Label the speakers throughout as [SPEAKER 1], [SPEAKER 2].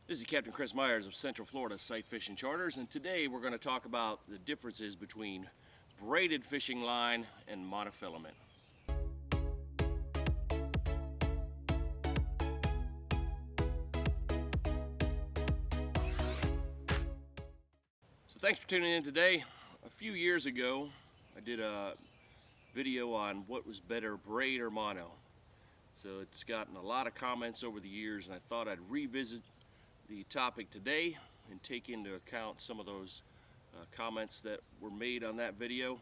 [SPEAKER 1] This is Captain Chris Myers of Central Florida Sight Fishing Charters, and today we're going to talk about the differences between braided fishing line and monofilament. So thanks for tuning in today. A few years ago I did a video on what was better, braid or mono. So it's gotten a lot of comments over the years, and I thought I'd revisit the topic today and take into account some of those comments that were made on that video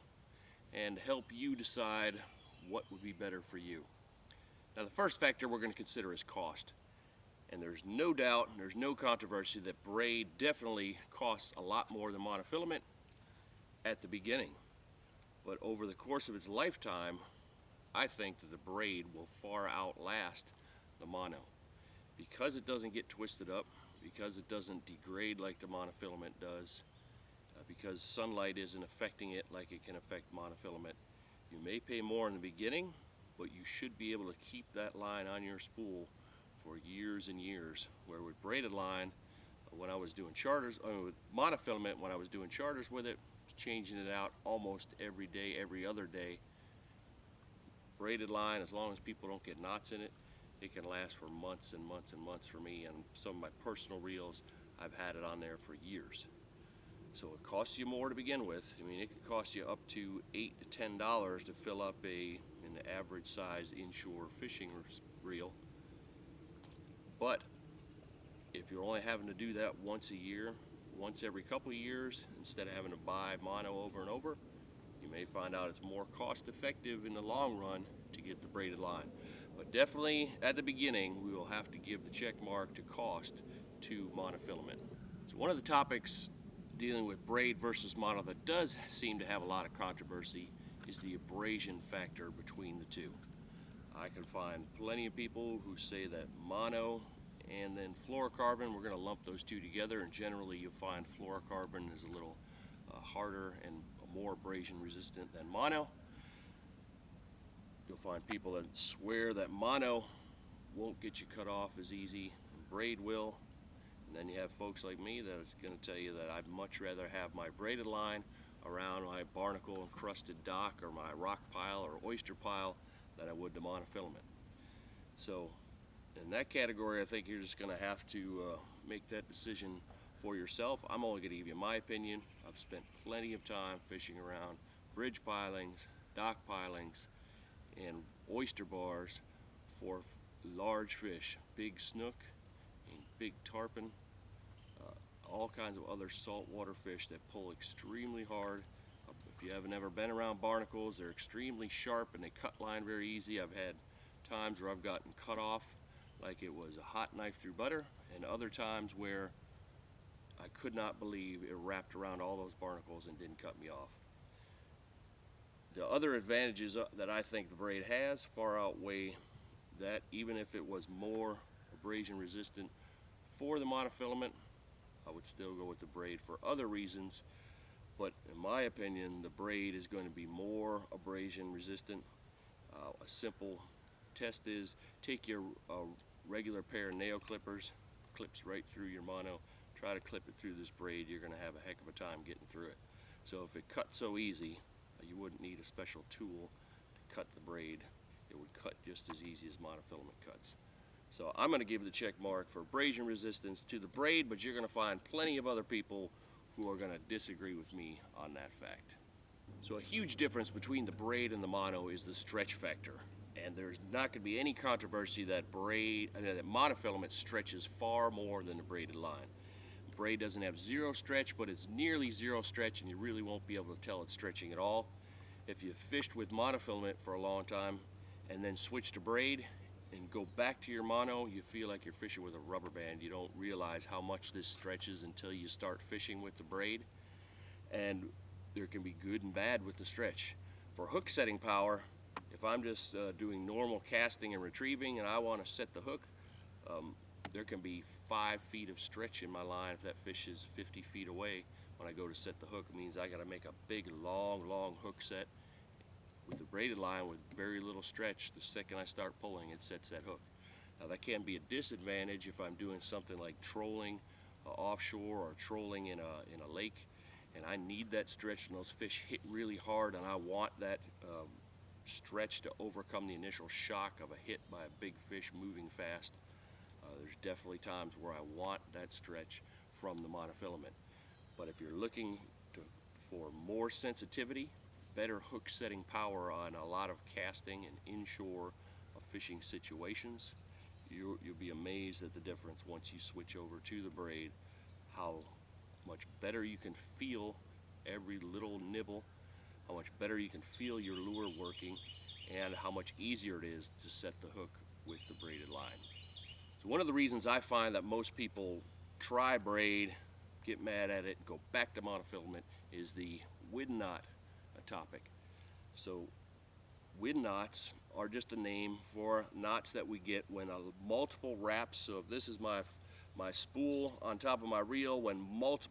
[SPEAKER 1] and help you decide what would be better for you. Now, the first factor we're going to consider is cost. And there's no doubt, and there's no controversy that braid definitely costs a lot more than monofilament at the beginning. But over the course of its lifetime, I think that the braid will far outlast the mono. Because it doesn't get twisted up, because it doesn't degrade like the monofilament does, because sunlight isn't affecting it like it can affect monofilament. You may pay more in the beginning, but you should be able to keep that line on your spool for years and years. Where with braided line, when I was doing charters, with monofilament, when I was doing charters with it, changing it out almost every day, every other day. Braided line, as long as people don't get knots in it, it can last for months and months and months for me. And some of my personal reels, I've had it on there for years. So it costs you more to begin with. I mean, it could cost you up to $8 to $10 to fill up an average size inshore fishing reel. But if you're only having to do that once a year, once every couple of years, instead of having to buy mono over and over, you may find out it's more cost effective in the long run to get the braided line. But definitely at the beginning, we will have to give the check mark to cost to monofilament. So one of the topics dealing with braid versus mono that does seem to have a lot of controversy is the abrasion factor between the two. I can find plenty of people who say that mono and then fluorocarbon, we're going to lump those two together, and generally you'll find fluorocarbon is a little harder and more abrasion resistant than mono. You'll find people that swear that mono won't get you cut off as easy and braid will. And then you have folks like me that is going to tell you that I'd much rather have my braided line around my barnacle encrusted dock or my rock pile or oyster pile than I would the monofilament. So in that category, I think you're just going to have to make that decision for yourself. I'm only going to give you my opinion. I've spent plenty of time fishing around bridge pilings, dock pilings, and oyster bars for large fish, big snook and big tarpon, all kinds of other saltwater fish that pull extremely hard. If you haven't ever been around barnacles, they're extremely sharp and they cut line very easy. I've had times where I've gotten cut off like it was a hot knife through butter, and other times where I could not believe it wrapped around all those barnacles and didn't cut me off. The other advantages that I think the braid has far outweigh that. Even if it was more abrasion resistant for the monofilament, I would still go with the braid for other reasons. But in my opinion, the braid is going to be more abrasion resistant. A simple test is take your regular pair of nail clippers, clips right through your mono, try to clip it through this braid. You're going to have a heck of a time getting through it. So if it cut so easy, you wouldn't need a special tool to cut the braid. It would cut just as easy as monofilament cuts. So I'm going to give the check mark for abrasion resistance to the braid, but you're going to find plenty of other people who are going to disagree with me on that fact. So a huge difference between the braid and the mono is the stretch factor. And there's not going to be any controversy that that monofilament stretches far more than the braided line. Braid doesn't have zero stretch, but it's nearly zero stretch, and you really won't be able to tell it's stretching at all. If you fished with monofilament for a long time and then switch to braid and go back to your mono, you feel like you're fishing with a rubber band. You don't realize how much this stretches until you start fishing with the braid. And there can be good and bad with the stretch. For hook setting power, if I'm just doing normal casting and retrieving and I want to set the hook, there can be 5 feet of stretch in my line. If that fish is 50 feet away, when I go to set the hook, it means I got to make a big, long hook set. With the braided line with very little stretch, the second I start pulling, it sets that hook. That can be a disadvantage if I'm doing something like trolling offshore or trolling in a lake, and I need that stretch when those fish hit really hard, and I want that stretch to overcome the initial shock of a hit by a big fish moving fast. There's definitely times where I want that stretch from the monofilament. But if you're looking for more sensitivity, better hook setting power on a lot of casting and inshore fishing situations, you'll be amazed at the difference once you switch over to the braid, how much better you can feel every little nibble, how much better you can feel your lure working, and how much easier it is to set the hook with the braided line. So one of the reasons I find that most people try braid, get mad at it, go back to monofilament is the wind knot topic. So wind knots are just a name for knots that we get when multiple wraps. So if this is my spool on top of my reel, when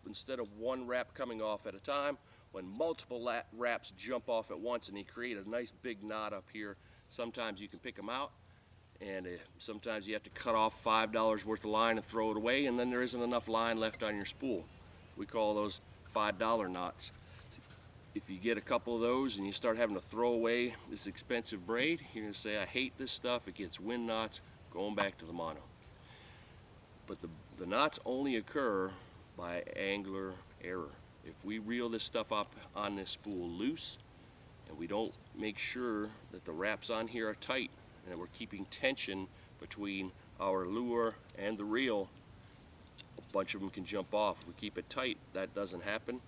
[SPEAKER 1] instead of one wrap coming off at a time, when multiple wraps jump off at once and they create a nice big knot up here. Sometimes you can pick them out, and sometimes you have to cut off $5 worth of line and throw it away, and then there isn't enough line left on your spool. We call those $5 knots. If you get a couple of those and you start having to throw away this expensive braid, you're going to say, I hate this stuff, it gets wind knots, going back to the mono. But the knots only occur by angler error. If we reel this stuff up on this spool loose, and we don't make sure that the wraps on here are tight, and that we're keeping tension between our lure and the reel, a bunch of them can jump off. If we keep it tight, that doesn't happen.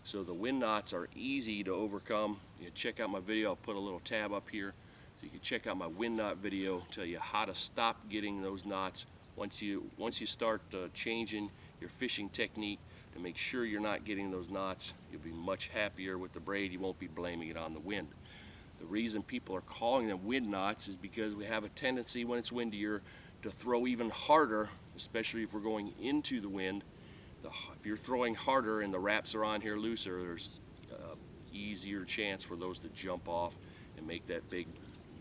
[SPEAKER 1] So the wind knots are easy to overcome. You can check out my video. I'll put a little tab up here so you can check out my wind knot video, tell you how to stop getting those knots. Once you start changing your fishing technique to make sure you're not getting those knots, you'll be much happier with the braid. You won't be blaming it on the wind. The reason people are calling them wind knots is because we have a tendency when it's windier to throw even harder, especially if we're going into the wind. If you're throwing harder and the wraps are on here looser, there's easier chance for those to jump off and make that big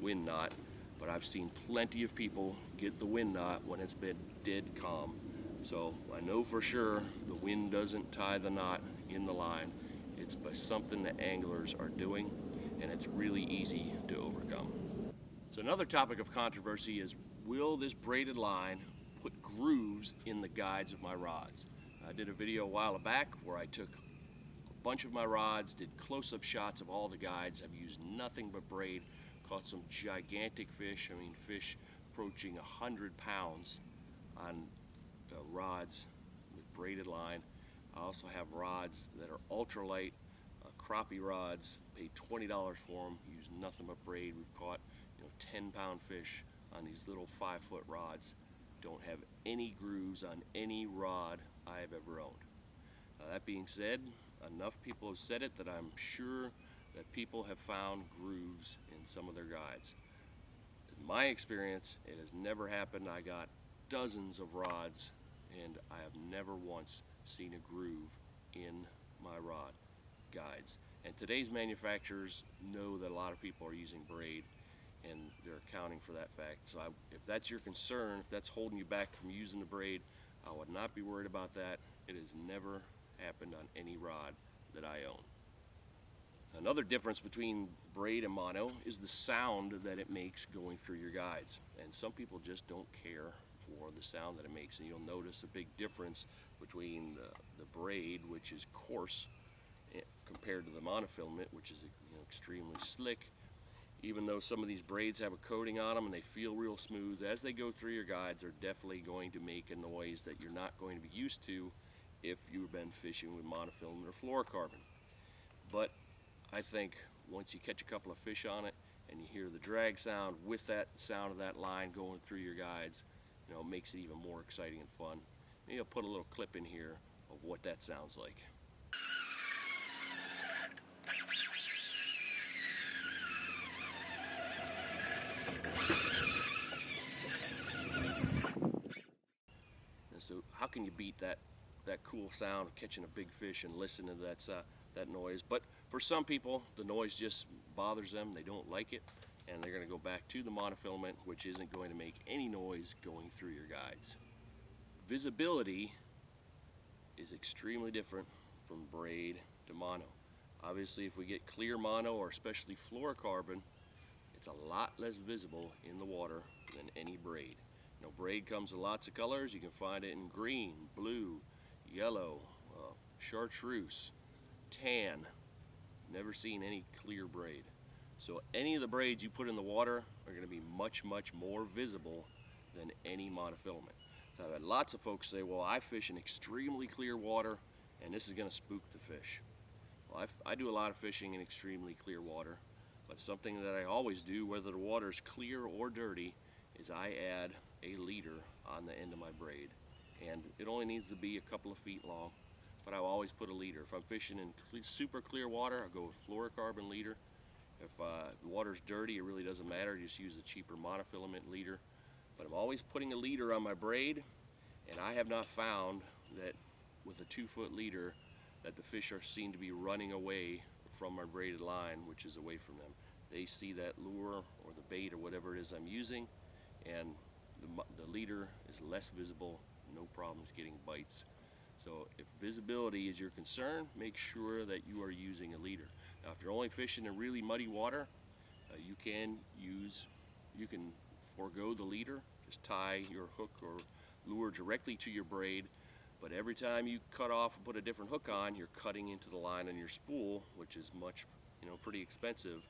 [SPEAKER 1] wind knot. But I've seen plenty of people get the wind knot when it's been dead calm. So I know for sure the wind doesn't tie the knot in the line. It's by something that anglers are doing, and it's really easy to overcome. So another topic of controversy is, will this braided line put grooves in the guides of my rods? I did a video a while back where I took a bunch of my rods, did close-up shots of all the guides. I've used nothing but braid, caught some gigantic fish, I mean fish approaching 100 pounds on rods with braided line. I also have rods that are ultralight, crappie rods, paid $20 for them, use nothing but braid. We've caught 10-pound fish on these little 5-foot rods. Don't have any grooves on any rod I have ever owned. That being said, enough people have said it that I'm sure that people have found grooves in some of their guides. In my experience, it has never happened. I got dozens of rods and I have never once seen a groove in my rod guides. And today's manufacturers know that a lot of people are using braid, and they're accounting for that fact. So if that's your concern, if that's holding you back from using the braid, I would not be worried about that. It has never happened on any rod that I own. Another difference between braid and mono is the sound that it makes going through your guides. And some people just don't care for the sound that it makes. And you'll notice a big difference between the braid, which is coarse, compared to the monofilament, which is extremely slick. Even though some of these braids have a coating on them and they feel real smooth, as they go through your guides, they're definitely going to make a noise that you're not going to be used to if you've been fishing with monofilament or fluorocarbon. But I think once you catch a couple of fish on it and you hear the drag sound with that sound of that line going through your guides, it makes it even more exciting and fun. Maybe I'll put a little clip in here of what that sounds like. So how can you beat that cool sound of catching a big fish and listening to that noise? But for some people, the noise just bothers them. They don't like it. and they're going to go back to the monofilament, which isn't going to make any noise going through your guides. Visibility is extremely different from braid to mono. Obviously, if we get clear mono or especially fluorocarbon, it's a lot less visible in the water than any braid. You know, braid comes in lots of colors. You can find it in green, blue, yellow, chartreuse, tan. Never seen any clear braid. So any of the braids you put in the water are going to be much, much more visible than any monofilament. So I've had lots of folks say, well, I fish in extremely clear water and this is going to spook the fish. Well, I do a lot of fishing in extremely clear water, but something that I always do, whether the water is clear or dirty, is I add a leader on the end of my braid. And it only needs to be a couple of feet long, but I always put a leader. If I'm fishing in super clear water, I'll go with fluorocarbon leader. If the water's dirty, it really doesn't matter, just use a cheaper monofilament leader. But I'm always putting a leader on my braid, and I have not found that with a 2-foot leader that the fish are seen to be running away from my braided line, which is away from them. They see that lure or the bait or whatever it is I'm using, and the leader is less visible, no problems getting bites. So if visibility is your concern, make sure that you are using a leader. Now if you're only fishing in really muddy water, you can forego the leader, just tie your hook or lure directly to your braid, but every time you cut off and put a different hook on, you're cutting into the line on your spool, which is much, pretty expensive.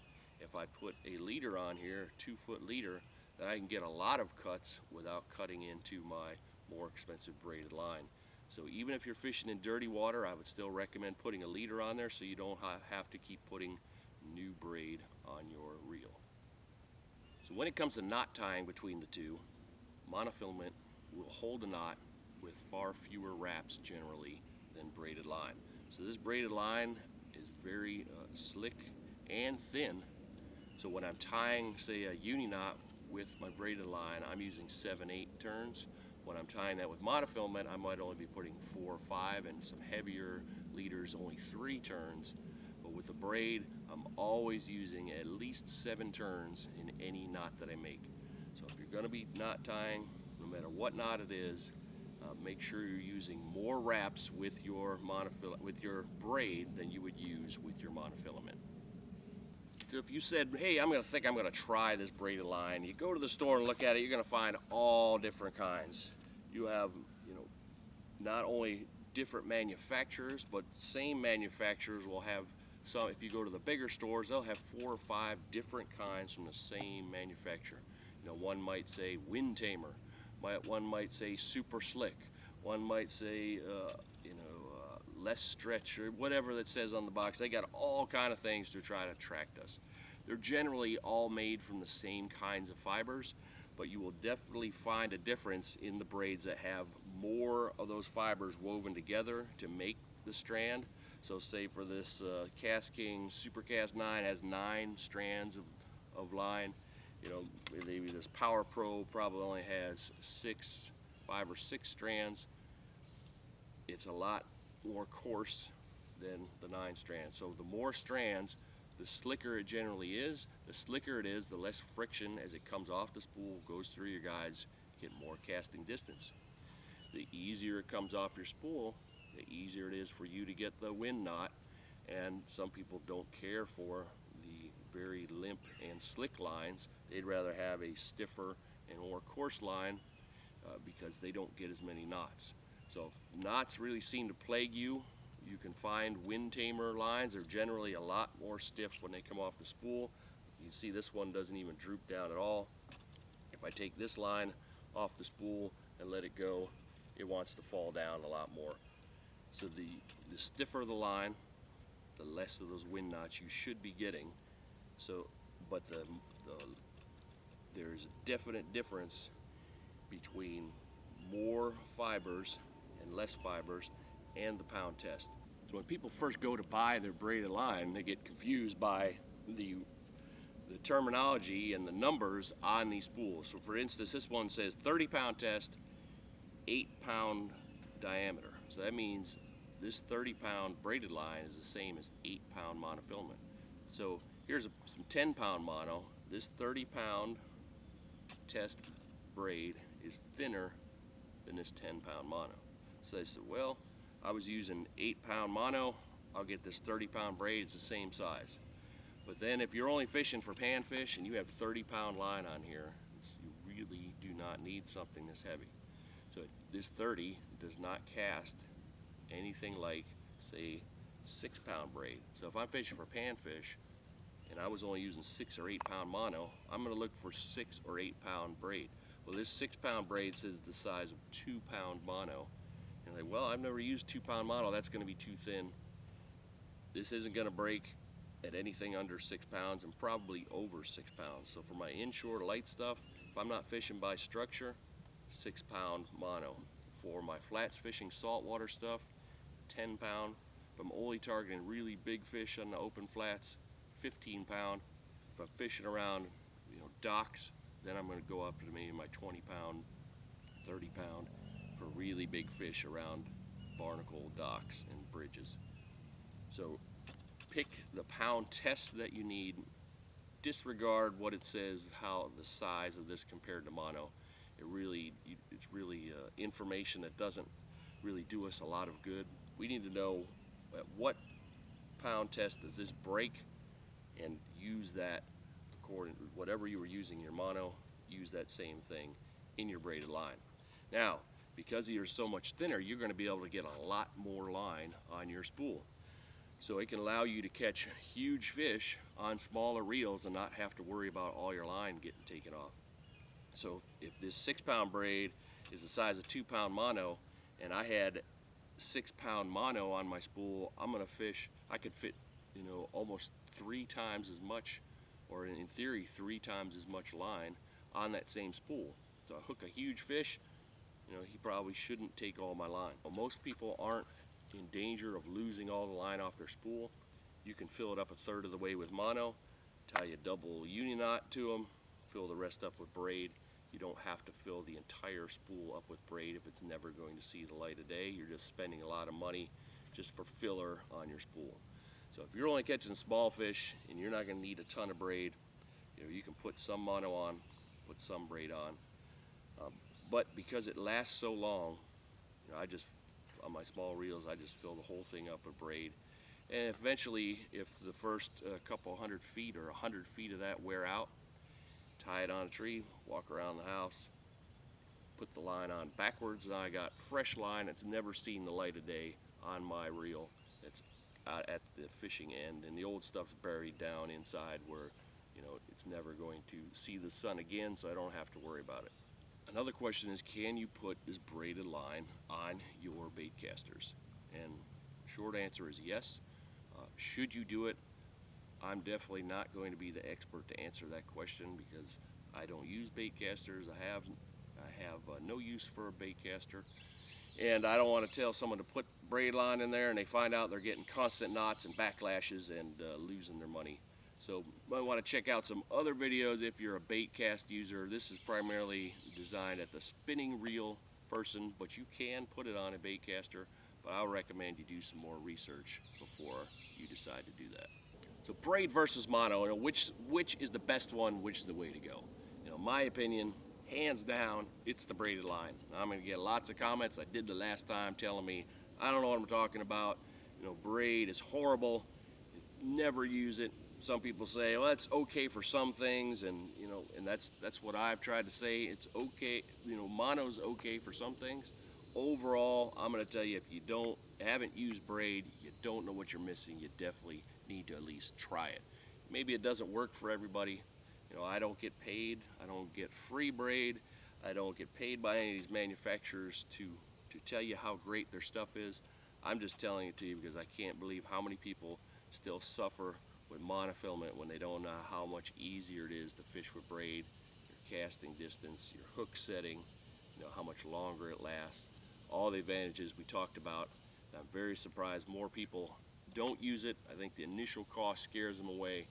[SPEAKER 1] If I put a leader on here, a 2-foot leader, then I can get a lot of cuts without cutting into my more expensive braided line. So even if you're fishing in dirty water, I would still recommend putting a leader on there so you don't have to keep putting new braid on your reel. So when it comes to knot tying between the two, monofilament will hold a knot with far fewer wraps generally than braided line. So this braided line is very slick and thin. So when I'm tying, say, a uni knot with my braided line, I'm using 7-8 turns. When I'm tying that with monofilament, I might only be putting 4 or 5, and some heavier leaders only 3 turns. But with a braid, I'm always using at least 7 turns in any knot that I make. So if you're going to be knot tying, no matter what knot it is, make sure you're using more wraps with your braid than you would use with your monofilament. If you said, hey, I'm going to try this braided line, you go to the store and look at it, you're going to find all different kinds. You have, not only different manufacturers, but same manufacturers will have some. If you go to the bigger stores, they'll have 4 or 5 different kinds from the same manufacturer. One might say wind tamer, one might say super slick, one might say, less stretch, or whatever that says on the box. They got all kind of things to try to attract us. They're generally all made from the same kinds of fibers, but you will definitely find a difference in the braids that have more of those fibers woven together to make the strand. So say for this Cast King Super Cast 9 has 9 strands of line. Maybe this Power Pro probably only has 5 or 6 strands. It's a lot more coarse than the 9 strands. So the more strands, the slicker it generally is. The slicker it is, the less friction as it comes off the spool, goes through your guides, get more casting distance. The easier it comes off your spool, the easier it is for you to get the wind knot. And some people don't care for the very limp and slick lines. They'd rather have a stiffer and more coarse line because they don't get as many knots. So if knots really seem to plague you, you can find wind tamer lines. They're generally a lot more stiff when they come off the spool. You can see this one doesn't even droop down at all. If I take this line off the spool and let it go, it wants to fall down a lot more. So the stiffer the line, the less of those wind knots you should be getting. So, but there's a definite difference between more fibers and less fibers and the pound test. So when people first go to buy their braided line, they get confused by the terminology and the numbers on these spools. So for instance, this one says 30-pound test, 8-pound diameter. So that means this 30-pound braided line is the same as 8-pound monofilament. So here's some 10-pound mono. this 30-pound test braid is thinner than this 10-pound mono. So I said, well, I was using 8-pound mono, I'll get this 30-pound braid, it's the same size. But then if you're only fishing for panfish and you have 30-pound line on here, you really do not need something this heavy. So this 30 does not cast anything like, say, 6-pound braid. So if I'm fishing for panfish and I was only using 6 or 8-pound mono, I'm going to look for 6 or 8-pound braid. Well, this 6-pound braid says the size of 2-pound mono. And I'm like, well, I've never used 2-pound mono, that's going to be too thin. This isn't going to break at anything under 6 pounds and probably over 6 pounds. So for my inshore light stuff, if I'm not fishing by structure, 6-pound mono. For my flats fishing saltwater stuff, 10-pound. If I'm only targeting really big fish on the open flats, 15-pound. If I'm fishing around, docks, then I'm going to go up to maybe my 20-pound, 30-pound for really big fish around barnacle docks and bridges. So pick the pound test that you need. Disregard what it says, how the size of this compared to mono. It's really information that doesn't really do us a lot of good. We need to know at what pound test does this break, and use that according to whatever you were using your mono. Use that same thing in your braided line. Now, because you're so much thinner, you're going to be able to get a lot more line on your spool. So it can allow you to catch huge fish on smaller reels and not have to worry about all your line getting taken off. So if this 6-pound braid is the size of 2-pound mono, and I had 6-pound mono on my spool, I'm gonna fish, I could fit, almost 3 times as much, or in theory 3 times as much line on that same spool. So I hook a huge fish, he probably shouldn't take all my line. Well, most people aren't in danger of losing all the line off their spool. You can fill it up 1/3 of the way with mono, tie a double union knot to them, fill the rest up with braid. You don't have to fill the entire spool up with braid if it's never going to see the light of day. You're just spending a lot of money just for filler on your spool. So if you're only catching small fish and you're not going to need a ton of braid, you can put some mono on, put some braid on. But because it lasts so long, on my small reels, I just fill the whole thing up with braid. And eventually, if the first couple 100 feet or 100 feet of that wear out, tie it on a tree, walk around the house, put the line on backwards, and I got fresh line that's never seen the light of day on my reel. It's out at the fishing end, and the old stuff's buried down inside where it's never going to see the sun again, so I don't have to worry about it. Another question is, can you put this braided line on your bait casters? And short answer is yes. Should you do it? I'm definitely not going to be the expert to answer that question because I don't use bait casters. I have no use for a bait caster, and I don't want to tell someone to put braid line in there and they find out they're getting constant knots and backlashes and losing their money. So you might want to check out some other videos if you're a bait cast user. This is primarily designed at the spinning reel person, but you can put it on a bait caster. But I'll recommend you do some more research before you decide to do that. So braid versus mono, which is the best one, which is the way to go? My opinion, hands down, it's the braided line. I'm going to get lots of comments. I did the last time telling me I don't know what I'm talking about. Braid is horrible. Never use it. Some people say, well, it's okay for some things, and and that's what I've tried to say. It's okay. Mono's okay for some things. Overall, I'm going to tell you, if you haven't used braid, you don't know what you're missing. You definitely need to at least try it. Maybe it doesn't work for everybody. I don't get paid. I don't get free braid. I don't get paid by any of these manufacturers to tell you how great their stuff is. I'm just telling it to you because I can't believe how many people still suffer with monofilament when they don't know how much easier it is to fish with braid, your casting distance, your hook setting, how much longer it lasts, all the advantages we talked about. I'm very surprised more people don't use it. I think the initial cost scares them away.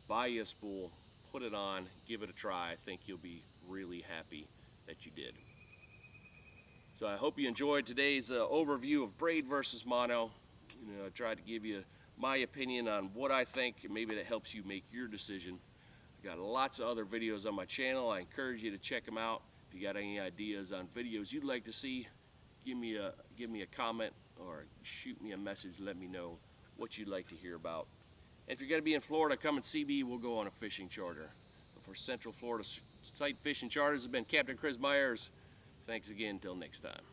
[SPEAKER 1] Buy you a spool, put it on, give it a try. I think you'll be really happy that you did. So I hope you enjoyed today's overview of braid versus mono. I tried to give you my opinion on what I think, and maybe that helps you make your decision. I got lots of other videos on my channel. I encourage you to check them out. If you got any ideas on videos you'd like to see, give me a comment or shoot me a message. Let me know what you'd like to hear about. And if you're going to be in Florida, come and see me. We'll go on a fishing charter. But for Central Florida Sight Fishing Charters, has been Captain Chris Myers. Thanks again. Until next time.